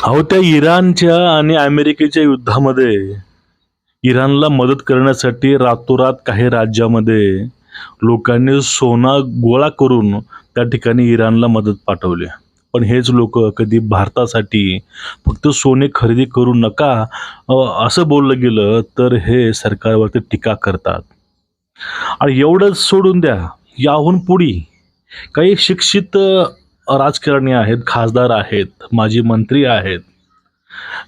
अहो, त्या इराणच्या आणि अमेरिकेच्या युद्धामध्ये इराणला मदत करण्यासाठी रातोरात काही राज्यामध्ये लोकांनी सोना गोळा करून त्या ठिकाणी इराणला मदत पाठवली. पण हेच लोक कधी भारतासाठी फक्त सोने खरेदी करू नका असं बोललं गेलं तर हे सरकारवरती टीका करतात. आणि एवढंच सोडून द्या, याहून पुढे काही शिक्षित राजकारणी आहेत, खासदार आहेत, माजी मंत्री आहेत,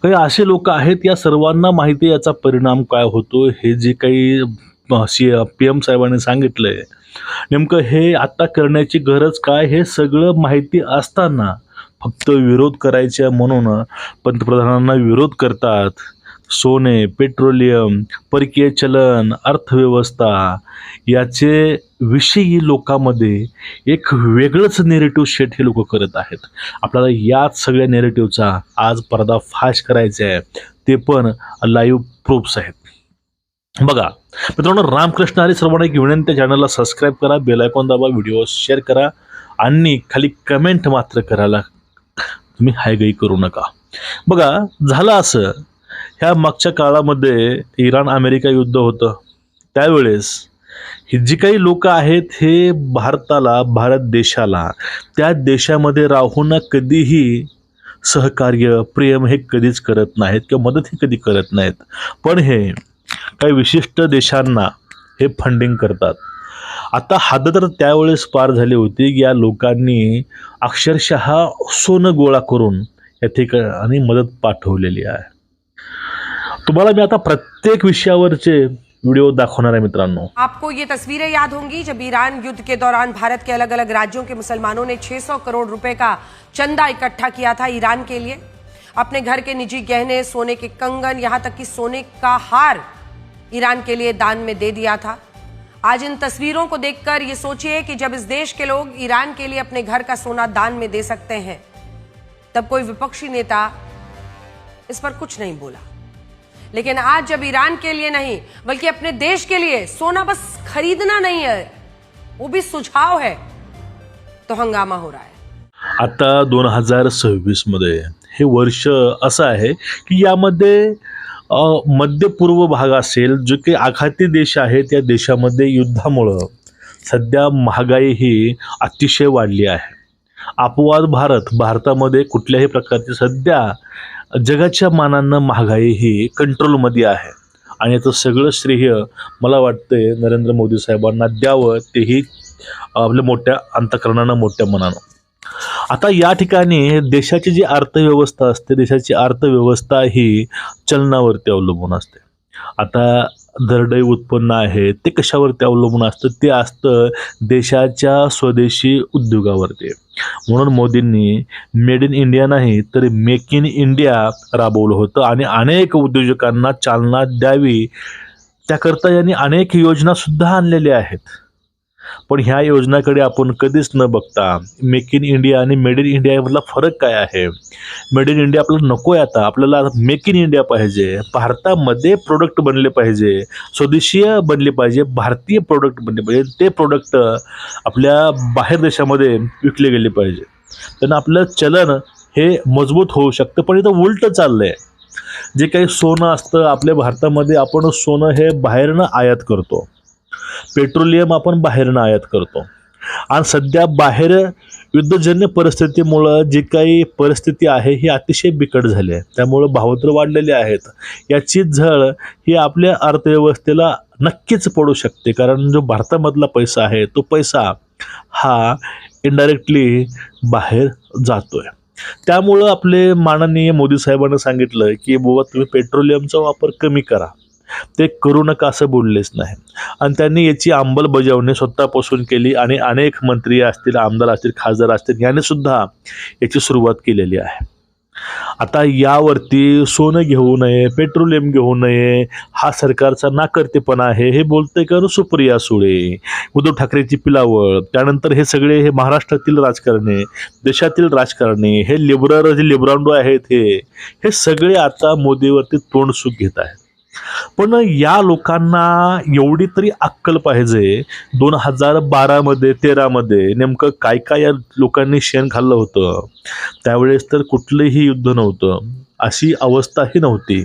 काही असे लोक आहेत, या सर्वांना माहिती आहे याचा परिणाम काय होतो. हे जे काही पी एम साहेबांनी सांगितलंय, नेमकं हे आता करण्याची गरज काय हे सगळं माहिती असताना फक्त विरोध करायच्या म्हणून पंतप्रधानांना विरोध करतात. सोने, पेट्रोलियम, परकीय चलन, अर्थव्यवस्था याचे विषयी लोकांमध्ये एक वेगळंच नेरेटिव्ह सेट हे लोक करत आहेत. आपल्याला याच सगळ्या नेरेटिव्हचा आज पर्दाफाश करायचा आहे, ते पण लाईव्ह प्रूफ्स आहेत. बघा मित्रांनो, रामकृष्ण हरी सर्वांना एक विनंती, चॅनलला सबस्क्राईब करा, बेल आयकॉन दाबा, व्हिडिओ शेअर करा आणि खाली कमेंट मात्र करायला तुम्ही हायगई करू नका. बघा, झालं असं, ह्या मागच्या काळामध्ये इराण अमेरिका युद्ध होतं, त्यावेळेस ही जी काही लोक आहेत हे भारताला, भारत देशाला, त्या देशामध्ये राहून कधीही सहकार्य, प्रेम हे कधीच करत नाहीत किंवा मदत ही कधी करत नाहीत. पण हे काही विशिष्ट देशांना हे फंडिंग करतात. आता हद तर त्यावेळेस पार झाली होती की या लोकांनी अक्षरशः सोनं गोळा करून या ठिकाणी मदत पाठवलेली आहे. तुम्हाला मी आता प्रत्येक विषयावरचे वीडियो दाखवणार है मित्रांनो. आपको ये तस्वीरें याद होंगी जब ईरान युद्ध के दौरान भारत के अलग अलग राज्यों के मुसलमानों ने 600 करोड़ रुपए का चंदा इकट्ठा किया था ईरान के लिए. अपने घर के निजी गहने, सोने के कंगन, यहां तक कि सोने का हार ईरान के लिए दान में दे दिया था. आज इन तस्वीरों को देखकर ये सोचिए कि जब इस देश के लोग ईरान के लिए अपने घर का सोना दान में दे सकते हैं, तब कोई विपक्षी नेता इस पर कुछ नहीं बोला. लेकिन आज जब ईरान के लिए नहीं बल्कि अपने देश के लिए सोना बस खरीदना नहीं है, वो भी सुझाव है, तो हंगामा हो रहा है. आता 2026 मध्ये हे वर्ष असं आहे की यामध्ये मध्य पूर्व भाग असेल, जो काही आखाती देश आहे, त्या देशामध्ये युद्धामुळं सध्या महागाई ही अतिशय वाढली आहे. अपवाद भारतामध्ये कुठल्याही प्रकारची सध्या जगाच्या मानानं महागाई ही कंट्रोलमध्ये आहे. आणि याचं सगळं श्रेय मला वाटतंय नरेंद्र मोदी साहेबांना द्यावं, तेही आपल्या मोठ्या अंतःकरणानं, मोठ्या मनानं. आता या ठिकाणी देशाची जी अर्थव्यवस्था असते, देशाची अर्थव्यवस्था ही चलनावरती अवलंबून असते. आता दरडोई उत्पन्न आहे ते कशावरती अवलंबून असतं, ते असतं देशाच्या स्वदेशी उद्योगावरती. म्हणून मोदींनी मेड इन इंडिया नाही तर मेक इन इंडिया राबवलं होतं आणि अनेक उद्योजकांना चालना द्यावी त्याकरता यांनी अनेक योजनासुद्धा आणलेल्या आहेत. पण ह्या योजनाकडे आपण कधीच न बघता मेक इन इंडिया आणि मेड इन इंडिया यामधला फरक काय आहे. मेड इन इंडिया आपल्याला नको आहे, आता आपल्याला मेक इन इंडिया पाहिजे. भारतामध्ये प्रोडक्ट बनले पाहिजे, स्वदेशीय बनले पाहिजे, भारतीय प्रोडक्ट बनले पाहिजे. ते प्रोडक्ट आपल्या बाहेर देशामध्ये विकले गेले पाहिजे. त्यांना आपलं चलन हे मजबूत होऊ शकतं. पण इथं उलटं चाललं आहे. जे काही सोनं असतं आपल्या भारतामध्ये, आपण सोनं हे बाहेरनं आयात करतो, पेट्रोलियम आपण बाहेरनं आयात करतो. आणि सध्या बाहेर युद्धजन्य परिस्थितीमुळं जी काही परिस्थिती आहे ही अतिशय बिकट झाली आहे. त्यामुळं भाव तर वाढलेले आहेत. याची झळ ही आपल्या अर्थव्यवस्थेला नक्कीच पडू शकते. कारण जो भारतामधला पैसा आहे तो पैसा हा इनडायरेक्टली बाहेर जातोय. त्यामुळं आपले माननीय मोदी साहेबांनी सांगितलं की बाबा तुम्ही पेट्रोलियमचा वापर कमी करा, ते करू नका असं बोललेच नाही. आणि त्यांनी याची अंमलबजावणी स्वतःपासून केली आणि अनेक मंत्री असतील, आमदार असतील, खासदार असतील, यांनी सुद्धा याची सुरुवात केलेली आहे. आता यावरती सोनं घेऊ नये, पेट्रोलियम घेऊ नये हा सरकारचा नाकर्तेपणा आहे हे बोलतंय का सुप्रिया सुळे, उद्धव ठाकरेची पिलावळ, त्यानंतर हे सगळे हे महाराष्ट्रातील राजकारणी, देशातील राजकारणी, हे लिबरांडो आहेत, हे सगळे आता मोदीवरती तोंड सुख घेत आहेत. पण या लोकांना एवढी तरी अक्कल पाहिजे 2012मध्ये 13मध्ये नेमकं काय काय या लोकांनी शेण खाल्लं होतं. त्यावेळेस तर कुठलंही युद्ध नव्हतं, अशी अवस्थाही नव्हती,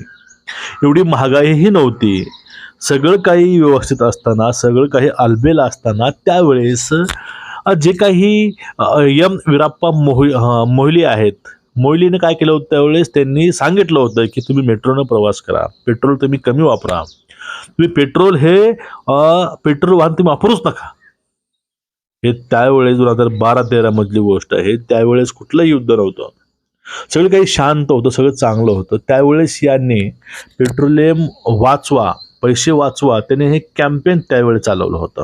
एवढी महागाईही नव्हती. सगळं काही व्यवस्थित असताना, सगळं काही आलबेल असताना त्यावेळेस जे काही एम वीराप्पा मोहिली आहेत, मोहिलीने काय केलं होतं त्यावेळेस त्यांनी सांगितलं होतं की तुम्ही मेट्रोनं प्रवास करा, पेट्रोल तुम्ही कमी वापरा, तुम्ही पेट्रोल पेट्रोल वाहन तुम्ही वापरूच नका. हे त्यावेळेस 2012-13 मधली गोष्ट आहे. त्यावेळेस कुठलंही युद्ध नव्हतं, सगळं काही शांत होतं, सगळं चांगलं होतं. त्यावेळेस यांनी पेट्रोलियम वाचवा, पैसे वाचवा, त्याने हे कॅम्पेन त्यावेळेस चालवलं होतं.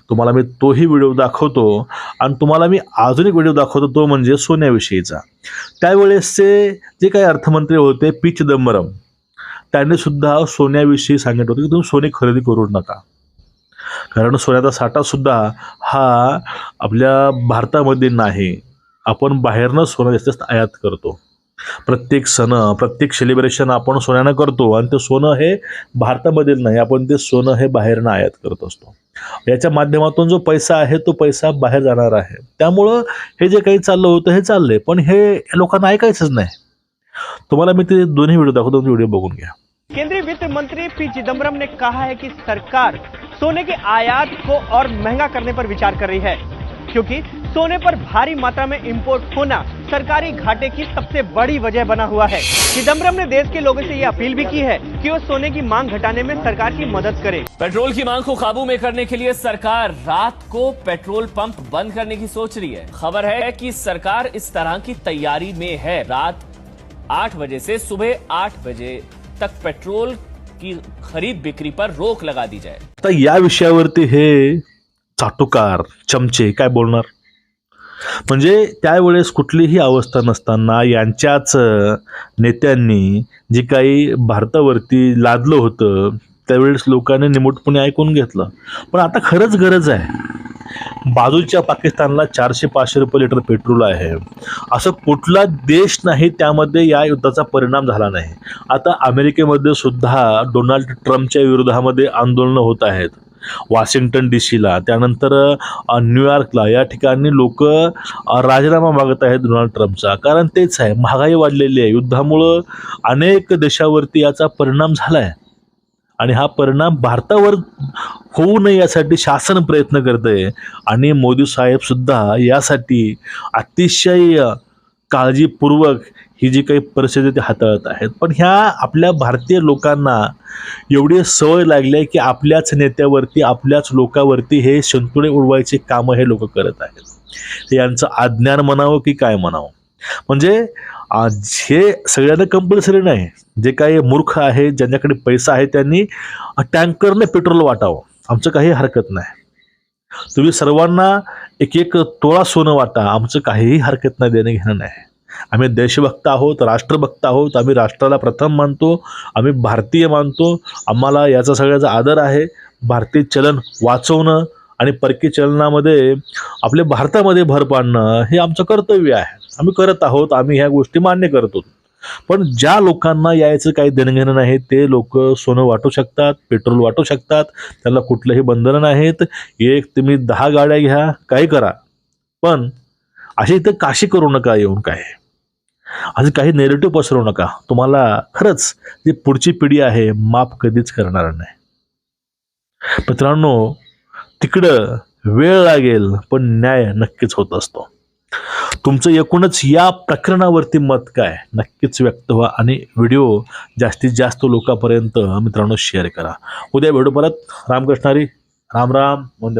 तुम्हाला मी तोही व्हिडिओ दाखवतो आणि तुम्हाला मी अजून एक व्हिडिओ दाखवतो, तो म्हणजे सोन्याविषयीचा. त्यावेळेसचे जे काही अर्थमंत्री होते पी चिदंबरम, त्यांनी सुद्धा सोन्याविषयी सांगितलं होतं की तुम्ही सोने खरेदी करू नका, कारण सोन्याचा साठा सुद्धा हा आपल्या भारतामध्ये नाही, आपण बाहेरनं सोनं जास्त आयात करतो. प्रत्येक सण, प्रत्येक सेलिब्रेशन आपण सोन्यानं करतो आणि ते सोनं हे भारतामधील नाही, आपण ते सोनं हे बाहेरनं आयात करत असतो. याच्या माध्यमातून जो पैसा आहे तो पैसा बाहेर जाणार आहे. त्यामुळं हे जे काही चाललं होतं हे चाललंय, पण हे लोकांना ऐकायचंच नाही. तुम्हाला मी ते दोन्ही व्हिडिओ दाखवतो, व्हिडिओ बघून घ्या. केंद्रीय वित्त मंत्री पी चिदंबरम ने कहा है कि सरकार सोने के आयात को और महंगा करने पर विचार कर रही है, क्योंकि सोने पर भारी मात्रा में इंपोर्ट होना सरकारी घाटे की सबसे बड़ी वजह बना हुआ है. चिदंबरम ने देश के लोगों से ये अपील भी की है कि वो सोने की मांग घटाने में सरकार की मदद करे. पेट्रोल की मांग को काबू में करने के लिए सरकार रात को पेट्रोल पंप बंद करने की सोच रही है. खबर है कि सरकार इस तरह की तैयारी में है. रात 8 बजे से सुबह 8 बजे तक पेट्रोल की खरीद बिक्री पर रोक लगा दी जाए. आता या विषयावरती हे चाटुकार चमचे काय बोलणार. म्हणजे त्यावेळेस कुठलीही अवस्था नसताना यांच्याच नेत्यांनी जे काही भारतावरती लादलं होतं त्यावेळेस लोकांनी निमूटपणे ऐकून घेतलं. पण आता खरंच गरज आहे. बाजूच्या पाकिस्तानला 400-500 रुपये लिटर पेट्रोल आहे, असं कुठला देश नाही त्यामध्ये या युद्धाचा परिणाम झाला नाही. आता अमेरिकेमध्ये सुद्धा डोनाल्ड ट्रम्पच्या विरोधामध्ये आंदोलनं होत आहेत. वॉशिंग्टन DC-ला, त्यानंतर न्यूयॉर्कला, या ठिकाणी लोक राजीनामा मागत आहेत डोनाल्ड ट्रम्पचा. कारण तेच आहे, महागाई वाढलेली आहे. युद्धामुळं अनेक देशावरती याचा परिणाम झाला आहे आणि हा परिणाम भारतावर होऊ नये यासाठी शासन प्रयत्न करत आहे आणि मोदी साहेब सुद्धा यासाठी अतिशय काळजीपूर्वक ही जी काही परिस्थिती ते हाताळत आहेत. पण ह्या आपल्या भारतीय लोकांना एवढी सवय लागली आहे की आपल्याच नेत्यावरती, आपल्याच लोकांवरती हे संतुळे उडवायचे कामं हे लोक करत आहेत. यांचं अज्ञान म्हणावं की काय म्हणावं. म्हणजे हे सगळ्यांना कंपल्सरी नाही. जे काही मूर्ख आहे, ज्यांच्याकडे पैसा आहे, त्यांनी टँकरने पेट्रोल वाटावं, आमचं काही हरकत नाही. तुम्ही सर्वांना 1-1 तोळा सोनं वाटा, आमचं काहीही हरकत नाही, देणं घेणं नाही. आम्ही देशभक्त आहोत, राष्ट्रभक्त आहोत, आम्ही राष्ट्राला प्रथम मानतो, आम्ही भारतीय मानतो, आम्हाला याचा सगळ्याचा आदर आहे. भारतीय चलन वाचवणं आणि परकीय चलनामध्ये आपल्या भारतामध्ये भर पाडणं हे आमचं कर्तव्य आहे. आम्ही करत आहोत, आम्ही ह्या गोष्टी मान्य करतो. पण ज्या लोकांना यायचं काही देणं घेणं नाही ते लोक सोनं वाटू शकतात, पेट्रोल वाटू शकतात, त्यांना कुठलंही बंधनं नाहीत. एक तुम्ही 10 गाड्या घ्या, काही करा, पण अशी इथं काशी करू नका येऊन. काय आज काही नेरेटिव्ह पसरवू नका. तुम्हाला खरंच जी पुढची पिढी आहे माफ कधीच करणार नाही. मित्रांनो, तिकडं वेळ लागेल पण न्याय नक्कीच होत असतो. तुमचं एकूणच या प्रकरणावरती मत काय नक्कीच व्यक्त व्हा आणि व्हिडिओ जास्तीत जास्त लोकांपर्यंत मित्रांनो शेअर करा. उद्या भेटू परत. रामकृष्ण हरी. राम राम. वंदे मातरम.